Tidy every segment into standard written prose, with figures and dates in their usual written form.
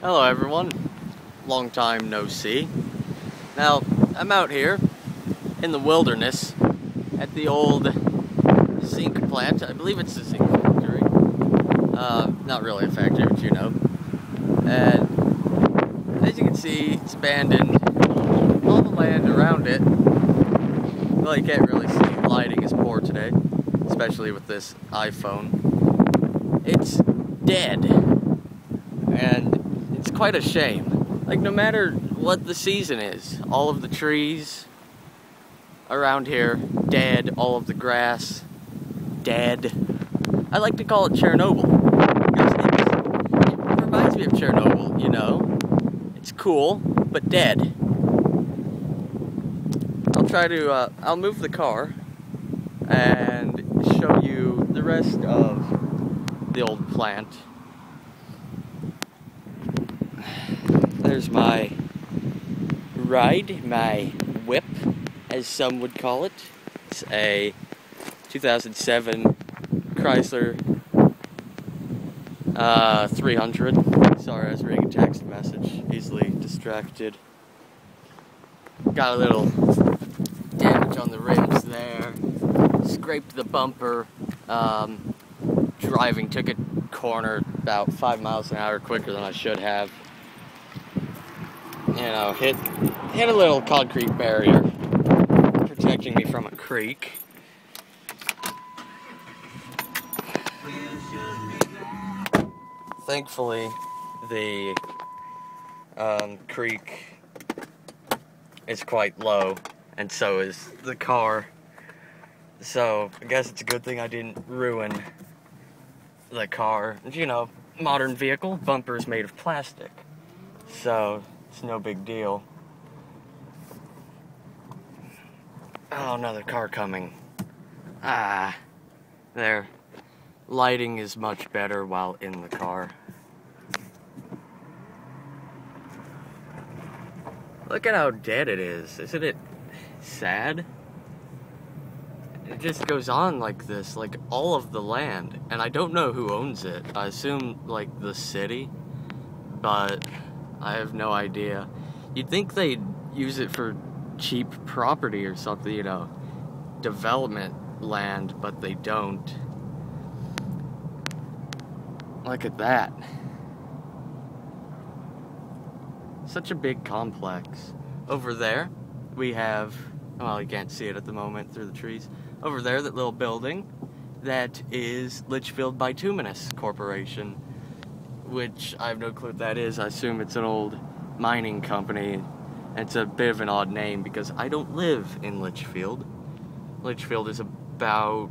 Hello everyone, long time no see. Now, I'm out here in the wilderness at the old zinc plant. I believe it's a zinc factory. Not really a factory, but you know. And as you can see, it's abandoned. All the land around it, well, you can't really see. Lighting is poor today, especially with this iPhone. It's dead. And it's quite a shame. Like, no matter what the season is, all of the trees around here, dead. All of the grass, dead. I like to call it Chernobyl, because it reminds me of Chernobyl, you know? It's cool, but dead. I'll move the car and show you the rest of the old plant. There's my ride, my whip, as some would call it. It's a 2007 Chrysler 300. Sorry, I was reading a text message, easily distracted. Got a little damage on the rims there. Scraped the bumper. Driving took a corner about 5 miles an hour quicker than I should have. You know, hit a little concrete barrier protecting me from a creek. Thankfully, the creek is quite low, and so is the car. So I guess it's a good thing I didn't ruin the car. You know, modern vehicle, bumper's made of plastic, so it's no big deal. Oh, another car coming. There. Lighting is much better while in the car. Look at how dead it is. Isn't it sad? It just goes on like this, like all of the land. And I don't know who owns it. I assume, like, the city. But I have no idea. You'd think they'd use it for cheap property or something, you know, development land, but they don't. Look at that. Such a big complex. Over there, we have, well, you can't see it at the moment through the trees. Over there, that little building, that is Litchfield Bituminous Corporation, which I have no clue what that is. I assume it's an old mining company. It's a bit of an odd name because I don't live in Litchfield. Litchfield is about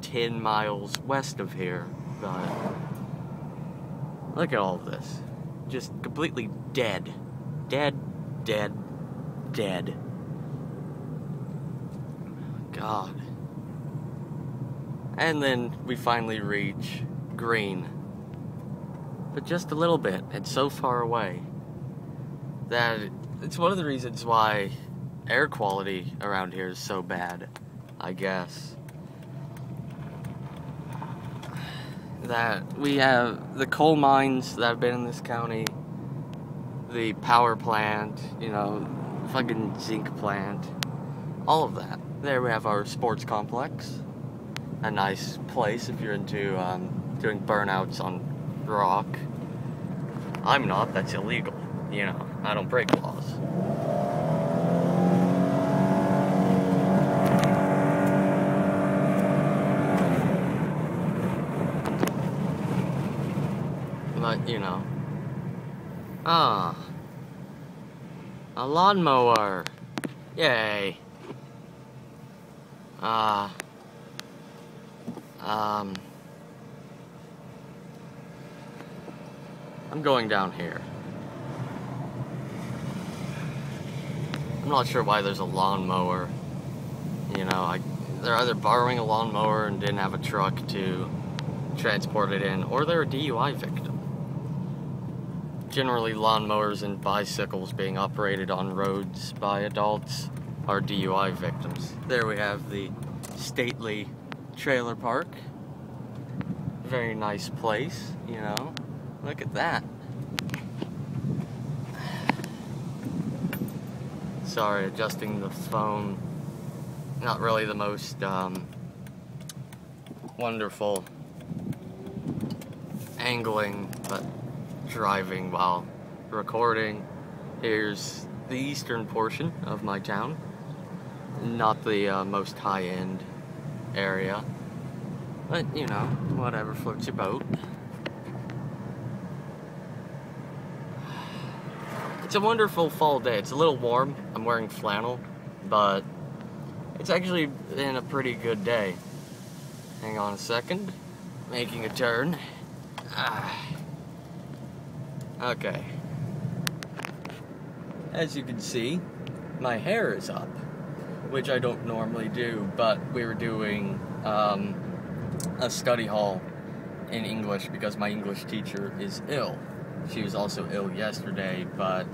10 miles west of here, but look at all of this. Just completely dead. Dead, dead, dead. God. And then we finally reach green. But just a little bit. It's so far away that it's one of the reasons why air quality around here is so bad, I guess. That we have the coal mines that have been in this county, the power plant, you know, fucking zinc plant, all of that. There we have our sports complex, a nice place if you're into doing burnouts on rock. I'm not, that's illegal, you know, I don't break laws. But, you know, a lawnmower, yay. I'm going down here. I'm not sure why there's a lawnmower. You know, they're either borrowing a lawnmower and didn't have a truck to transport it in, or they're a DUI victim. Generally, lawnmowers and bicycles being operated on roads by adults are DUI victims. There we have the stately trailer park. Very nice place, you know. Look at that. Sorry, adjusting the phone. Not really the most wonderful angling, but driving while recording. Here's the eastern portion of my town. Not the most high-end area, but you know, whatever floats your boat. It's a wonderful fall day. It's a little warm. I'm wearing flannel, but it's actually been a pretty good day. Hang on a second. Making a turn. Okay. As you can see, my hair is up, which I don't normally do, but we were doing a study hall in English because my English teacher is ill. She was also ill yesterday, but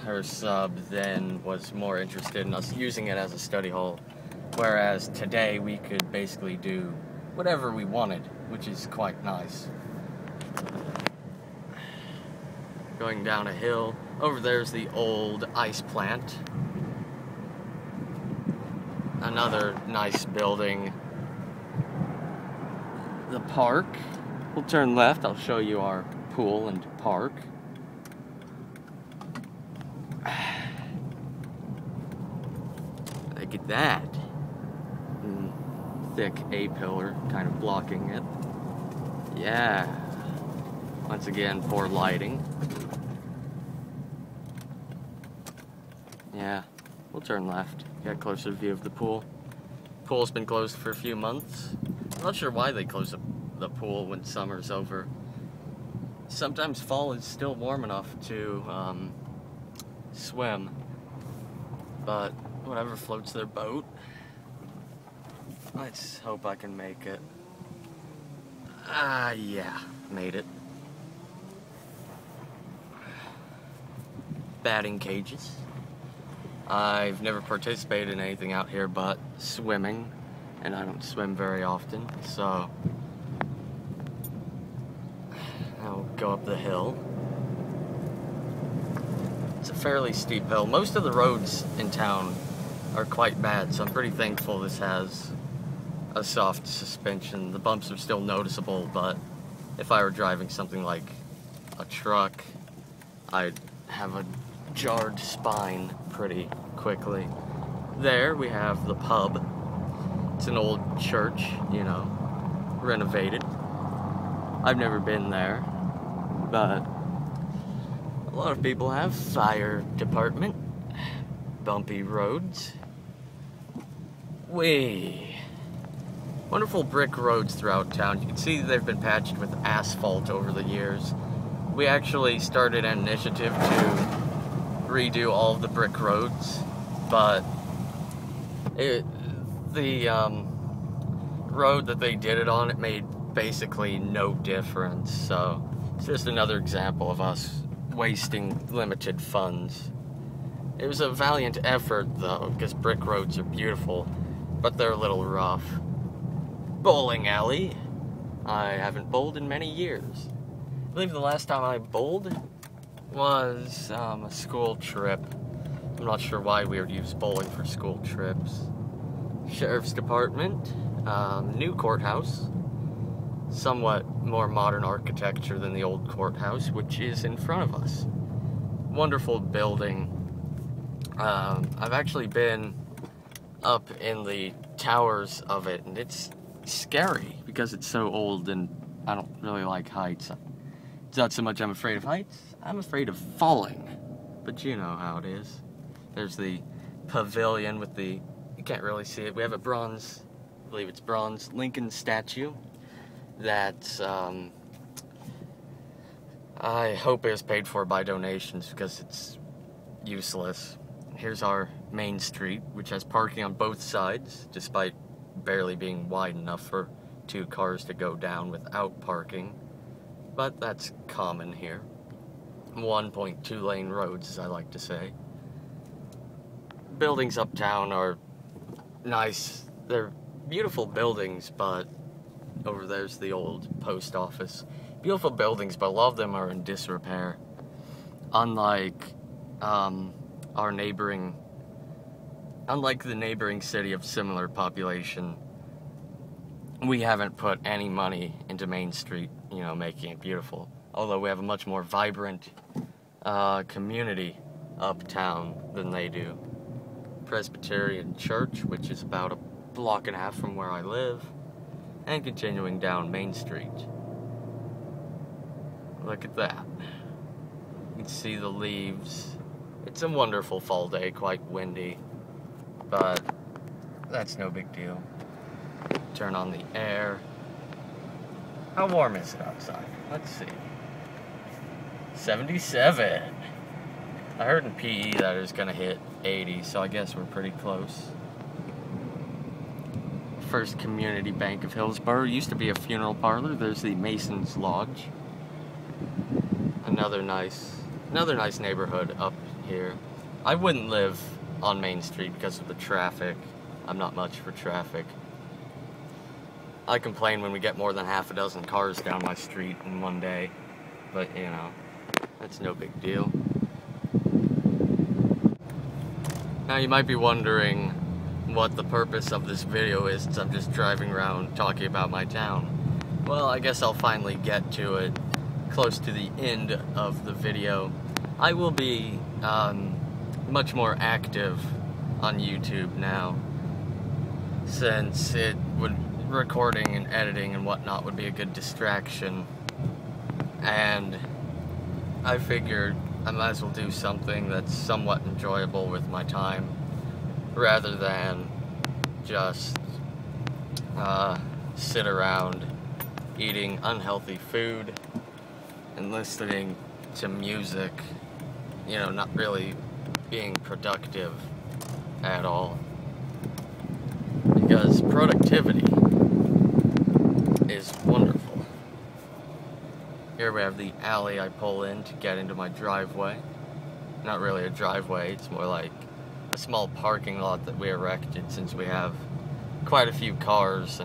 her sub then was more interested in us using it as a study hall, whereas today we could basically do whatever we wanted, which is quite nice. Going down a hill. Over there's the old ice plant. Another nice building. The park. We'll turn left. I'll show you our pool and park. Look at that. Thick A-pillar kind of blocking it. Yeah. Once again, poor lighting. Yeah, we'll turn left. Get a closer view of the pool. Pool's been closed for a few months. I'm not sure why they close the pool when summer's over. Sometimes fall is still warm enough to swim, but whatever floats their boat. Let's hope I can make it. Yeah, made it. Batting cages. I've never participated in anything out here but swimming, and I don't swim very often, so I'll go up the hill. It's a fairly steep hill. Most of the roads in town are quite bad, so I'm pretty thankful this has a soft suspension. The bumps are still noticeable, but if I were driving something like a truck, I'd have a jarred spine pretty quickly. There we have the pub. It's an old church, you know, renovated. I've never been there, but a lot of people have. Fire department. Bumpy roads. Wonderful brick roads throughout town. You can see they've been patched with asphalt over the years. We actually started an initiative to redo all of the brick roads, but the road that they did it on, it made basically no difference. So it's just another example of us wasting limited funds. It was a valiant effort though, because brick roads are beautiful, but they're a little rough. Bowling alley. I haven't bowled in many years. I believe the last time I bowled was a school trip. I'm not sure why we would use bowling for school trips. Sheriff's Department, new courthouse, somewhat more modern architecture than the old courthouse, which is in front of us. Wonderful building. I've actually been up in the towers of it, and it's scary because it's so old, and I don't really like heights. It's not so much I'm afraid of heights, I'm afraid of falling. But you know how it is. There's the pavilion with the, you can't really see it, we have a bronze, I believe it's bronze, Lincoln statue that I hope it was paid for by donations because it's useless. Here's our main street, which has parking on both sides, despite barely being wide enough for 2 cars to go down without parking. But that's common here. 1.2 lane roads, as I like to say. Buildings uptown are nice. They're beautiful buildings, but over there's the old post office. Beautiful buildings, but a lot of them are in disrepair. Unlike our neighboring, unlike the neighboring city of similar population, we haven't put any money into Main Street, you know, making it beautiful. Although we have a much more vibrant community uptown than they do. Presbyterian Church, which is about a block and a half from where I live, and continuing down Main Street. Look at that. You can see the leaves. It's a wonderful fall day, quite windy, but that's no big deal. Turn on the air. How warm is it outside? Let's see. 77. I heard in PE that it was gonna hit 80, so I guess we're pretty close. First Community Bank of Hillsborough. Used to be a funeral parlor. There's the Mason's Lodge. Another nice neighborhood up here. I wouldn't live on Main Street because of the traffic. I'm not much for traffic. I complain when we get more than half a dozen cars down my street in one day, but you know, that's no big deal. Now you might be wondering what the purpose of this video is, since I'm just driving around talking about my town. Well, I guess I'll finally get to it close to the end of the video. I will be much more active on YouTube now, since recording and editing and whatnot would be a good distraction, and I figured I might as well do something that's somewhat enjoyable with my time, rather than just sit around eating unhealthy food and listening to music, you know, not really being productive at all. Because productivity is wonderful. Here we have the alley I pull in to get into my driveway. Not really a driveway, it's more like a small parking lot that we erected, since we have quite a few cars and